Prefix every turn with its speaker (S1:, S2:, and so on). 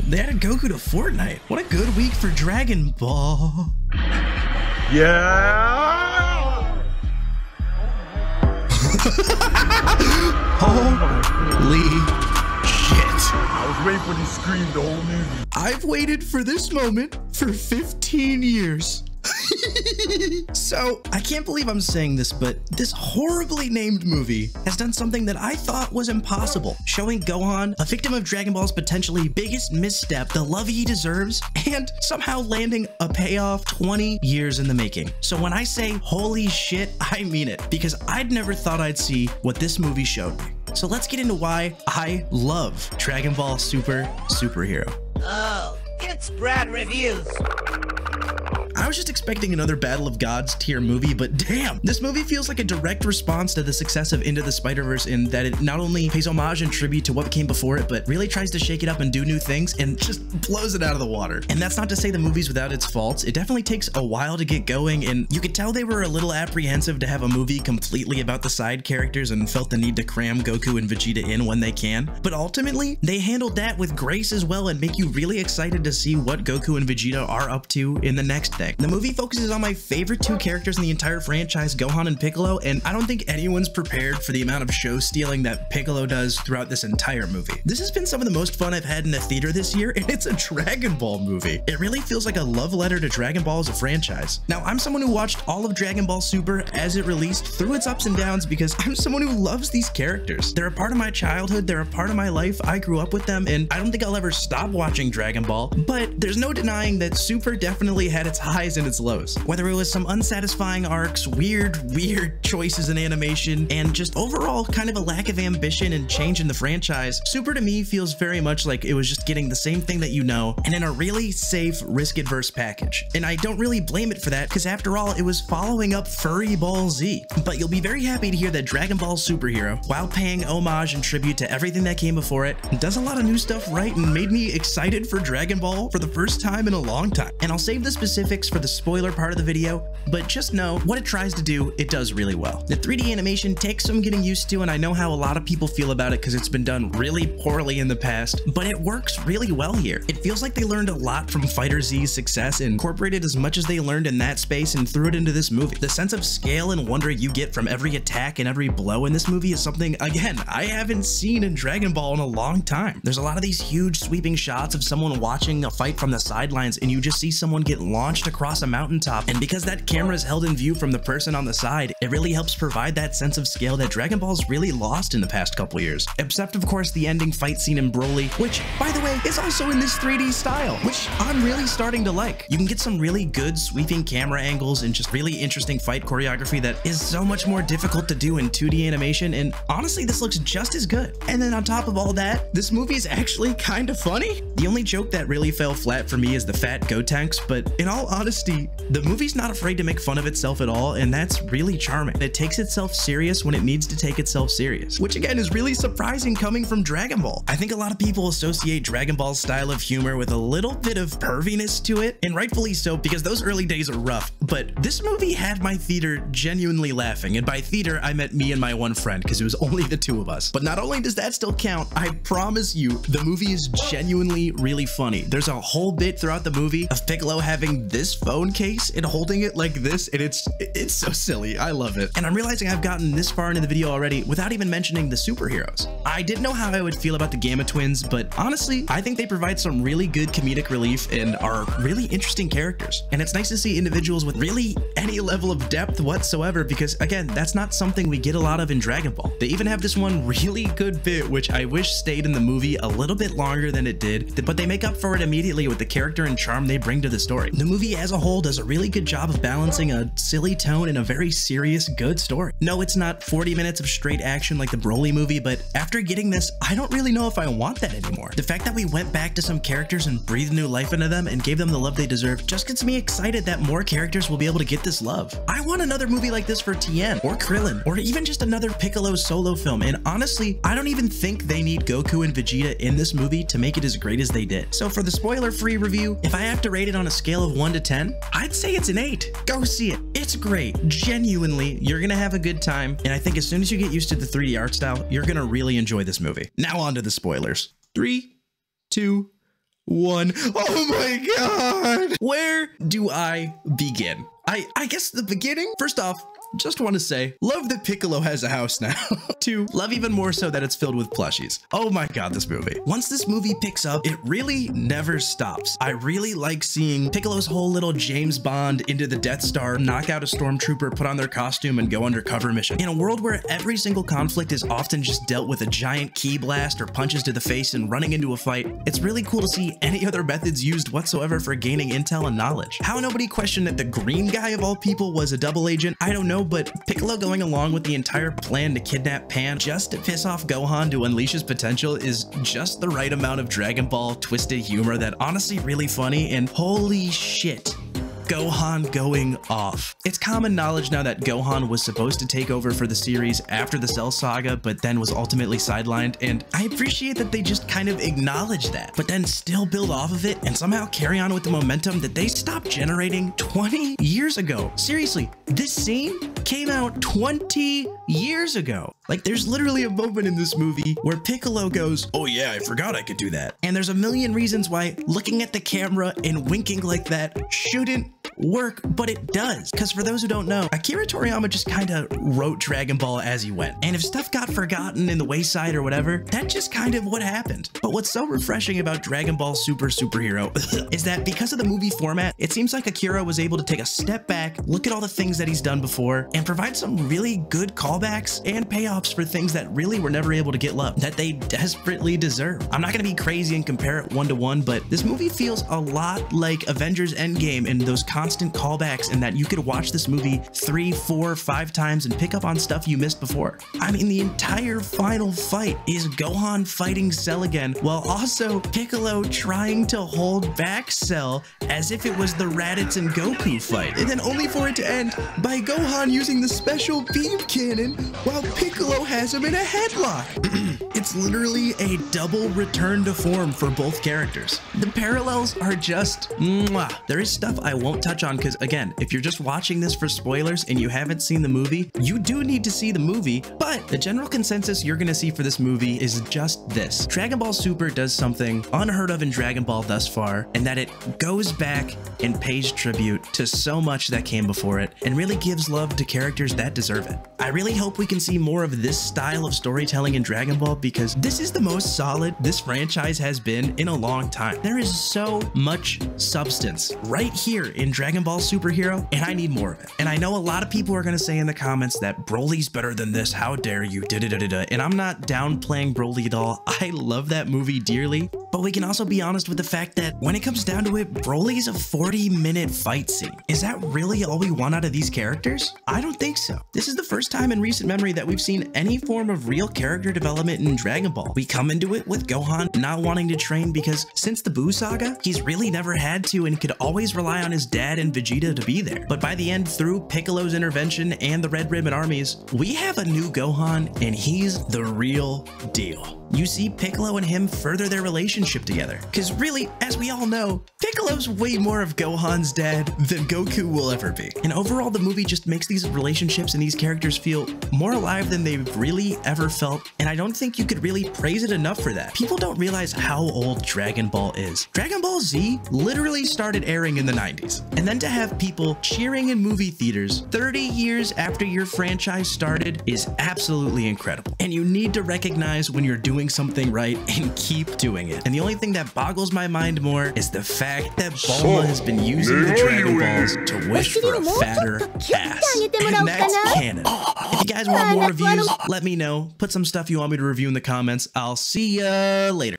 S1: They added Goku to Fortnite. What a good week for Dragon Ball.
S2: Yeah!
S1: Holy shit.
S2: I was waiting for this scream the whole movie.
S1: I've waited for this moment for 15 years. So, I can't believe I'm saying this, but this horribly named movie has done something that I thought was impossible, showing Gohan, a victim of Dragon Ball's potentially biggest misstep, the love he deserves, and somehow landing a payoff 20 years in the making. So when I say holy shit, I mean it, because I'd never thought I'd see what this movie showed me. So let's get into why I love Dragon Ball Super Superhero.
S3: Oh, it's Brad Reviews.
S1: I was just expecting another Battle of Gods tier movie, but damn, this movie feels like a direct response to the success of Into the Spider-Verse in that it not only pays homage and tribute to what came before it, but really tries to shake it up and do new things and just blows it out of the water. And that's not to say the movie's without its faults. It definitely takes a while to get going, and you could tell they were a little apprehensive to have a movie completely about the side characters and felt the need to cram Goku and Vegeta in when they can. But ultimately, they handled that with grace as well and make you really excited to see what Goku and Vegeta are up to in the next thing. The movie focuses on my favorite two characters in the entire franchise, Gohan and Piccolo, and I don't think anyone's prepared for the amount of show stealing that Piccolo does throughout this entire movie. This has been some of the most fun I've had in a theater this year, and it's a Dragon Ball movie. It really feels like a love letter to Dragon Ball as a franchise. Now, I'm someone who watched all of Dragon Ball Super as it released through its ups and downs because I'm someone who loves these characters. They're a part of my childhood, they're a part of my life, I grew up with them, and I don't think I'll ever stop watching Dragon Ball, but there's no denying that Super definitely had its highs and its lows. Whether it was some unsatisfying arcs, weird choices in animation, and just overall kind of a lack of ambition and change in the franchise, Super to me feels very much like it was just getting the same thing that you know, and in a really safe, risk-adverse package. And I don't really blame it for that, because after all, it was following up Furry Ball Z. But you'll be very happy to hear that Dragon Ball Superhero, while paying homage and tribute to everything that came before it, does a lot of new stuff right and made me excited for Dragon Ball for the first time in a long time. And I'll save the specifics for the spoiler part of the video, but just know what it tries to do, it does really well. The 3D animation takes some getting used to, and I know how a lot of people feel about it because it's been done really poorly in the past, but it works really well here. It feels like they learned a lot from Fighter Z's success and incorporated as much as they learned in that space and threw it into this movie. The sense of scale and wonder you get from every attack and every blow in this movie is something, again, I haven't seen in Dragon Ball in a long time. There's a lot of these huge sweeping shots of someone watching a fight from the sidelines, and you just see someone get launched across a mountaintop, and because that camera is held in view from the person on the side, it really helps provide that sense of scale that Dragon Ball's really lost in the past couple years. Except of course the ending fight scene in Broly, which by the way is also in this 3D style, which I'm really starting to like. You can get some really good sweeping camera angles and just really interesting fight choreography that is so much more difficult to do in 2D animation, and honestly this looks just as good. And then on top of all that, this movie is actually kind of funny. The only joke that really fell flat for me is the fat Gotenks, but in all honesty, the movie's not afraid to make fun of itself at all, and that's really charming. It takes itself serious when it needs to take itself serious, which again is really surprising coming from Dragon Ball. I think a lot of people associate Dragon Ball's style of humor with a little bit of perviness to it, and rightfully so because those early days are rough, but this movie had my theater genuinely laughing, and by theater I meant me and my one friend because it was only the two of us. But not only does that still count, I promise you the movie is genuinely really funny. There's a whole bit throughout the movie of Piccolo having this phone case and holding it like this, and it's so silly. I love it. And I'm realizing I've gotten this far into the video already without even mentioning the superheroes. I didn't know how I would feel about the Gamma Twins, but honestly, I think they provide some really good comedic relief and are really interesting characters. And it's nice to see individuals with really any level of depth whatsoever, because again, that's not something we get a lot of in Dragon Ball. They even have this one really good bit, which I wish stayed in the movie a little bit longer than it did, but they make up for it immediately with the character and charm they bring to the story. The movie as a whole does a really good job of balancing a silly tone and a very serious, good story. No, it's not 40 minutes of straight action like the Broly movie, but after getting this, I don't really know if I want that anymore. The fact that we went back to some characters and breathed new life into them and gave them the love they deserve just gets me excited that more characters will be able to get this love. I want another movie like this for Tien or Krillin, or even just another Piccolo solo film, and honestly, I don't even think they need Goku and Vegeta in this movie to make it as great as they did. So for the spoiler-free review, if I have to rate it on a scale of 1 to 10, I'd say it's an 8. Go see it. It's great. Genuinely, you're gonna have a good time, and I think as soon as you get used to the 3D art style, you're gonna really enjoy this movie. Now on to the spoilers. 3, 2, 1. Oh my god! Where do I begin? I guess the beginning? First off, just want to say, love that Piccolo has a house now. 2, love even more so that it's filled with plushies. Oh my god, this movie. Once this movie picks up, it really never stops. I really like seeing Piccolo's whole little James Bond into the Death Star, knock out a stormtrooper, put on their costume, and go undercover mission. In a world where every single conflict is often just dealt with a giant key blast or punches to the face and running into a fight, it's really cool to see any other methods used whatsoever for gaining intel and knowledge. How nobody questioned that the green guy of all people was a double agent, I don't know, but Piccolo going along with the entire plan to kidnap Pan just to piss off Gohan to unleash his potential is just the right amount of Dragon Ball twisted humor that honestly really funny, and holy shit, Gohan going off. It's common knowledge now that Gohan was supposed to take over for the series after the Cell Saga, but then was ultimately sidelined, and I appreciate that they just kind of acknowledge that, but then still build off of it and somehow carry on with the momentum that they stopped generating 20 years ago. Seriously, this scene came out 20 years ago. Like, there's literally a moment in this movie where Piccolo goes, "Oh yeah, I forgot I could do that." And there's a million reasons why looking at the camera and winking like that shouldn't work, but it does. Because for those who don't know, Akira Toriyama just kind of wrote Dragon Ball as he went. And if stuff got forgotten in the wayside or whatever, that's just kind of what happened. But what's so refreshing about Dragon Ball Super Superhero is that because of the movie format, it seems like Akira was able to take a step back, look at all the things that he's done before, and provide some really good callbacks and payoffs for things that really were never able to get love, that they desperately deserve. I'm not going to be crazy and compare it one-to-one, but this movie feels a lot like Avengers Endgame in those constant callbacks, and that you could watch this movie 3, 4, 5 times and pick up on stuff you missed before. I mean, the entire final fight is Gohan fighting Cell again, while also Piccolo trying to hold back Cell as if it was the Raditz and Goku fight, and then only for it to end by Gohan using the special beam cannon while Piccolo has him in a headlock. It's literally a double return to form for both characters. The parallels are just mwah. There is stuff I won't touch on because, again, if you're just watching this for spoilers and you haven't seen the movie, you do need to see the movie, but the general consensus you're gonna see for this movie is just this. Dragon Ball Super does something unheard of in Dragon Ball thus far, and that it goes back and pays tribute to so much that came before it, and really gives love to characters that deserve it. I really hope we can see more of this style of storytelling in Dragon Ball, because this is the most solid this franchise has been in a long time. There is so much substance right here in Dragon Ball Superhero, and I need more of it. And I know a lot of people are going to say in the comments that Broly's better than this, how dare you, da-da-da-da-da, and I'm not downplaying Broly at all. I love that movie dearly, but we can also be honest with the fact that when it comes down to it, Broly's a 40-minute fight scene. Is that really all we want out of these characters? I don't think so. This is the first time in recent memory that we've seen any form of real character development in Dragon Ball. We come into it with Gohan not wanting to train because since the Buu Saga, he's really never had to and could always rely on his dad and Vegeta to be there. But by the end, through Piccolo's intervention and the Red Ribbon armies, we have a new Gohan, and he's the real deal. You see Piccolo and him further their relationship together. Because really, as we all know, Piccolo's way more of Gohan's dad than Goku will ever be. And overall, the movie just makes these relationships and these characters feel more alive than they've really ever felt. And I don't think you could really praise it enough for that. People don't realize how old Dragon Ball is. Dragon Ball Z literally started airing in the 90s. And then to have people cheering in movie theaters 30 years after your franchise started is absolutely incredible. And you need to recognize when you're doing something right and keep doing it. And the only thing that boggles my mind more is the fact that Bulma has been using the Dragon Balls to wish for a fatter ass. And that's canon. If you guys want more reviews, let me know. Put some stuff you want me to review in the comments. I'll see ya later.